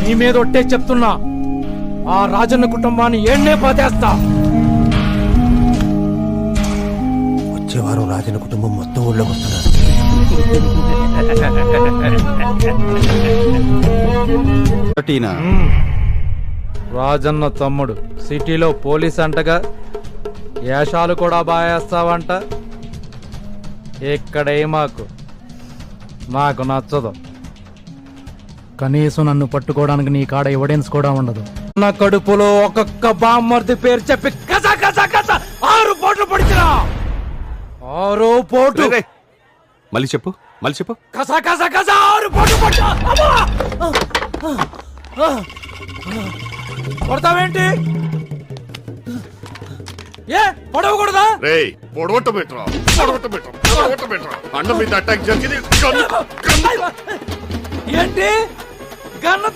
నీ మీద ఒట్టే చెప్తున్నా, ఆ రాజన్న కుటుంబాన్ని ఏడ్నే పాతేస్తా. వచ్చే వారం రాజన్న కుటుంబం మొత్తం ఊళ్ళోకి వస్తున్నారు. రాజన్న తమ్ముడు సిటీలో పోలీస్ అంటగా, వేషాలు కూడా బాగేస్తావంట. ఇక్కడే నాకు నచ్చదు. కనీసం నన్ను పట్టుకోవడానికి నీ కాడ ఎవిడెన్స్ కూడా ఉండదు. నా కడుపులో ఒక్కొక్క బామ్మర్ది పేరు చెప్పి కస కస కస 6 పోట్లు పడిచినా. 6 పోట్లు. మళ్ళీ చెప్పు. కస కస కస 6 పోట్లు పడిచా. పడతావేంటి? ఏ పడవకూడదా? అన్న మీద అటాక్ జరిగింది. ఏంటి గన్న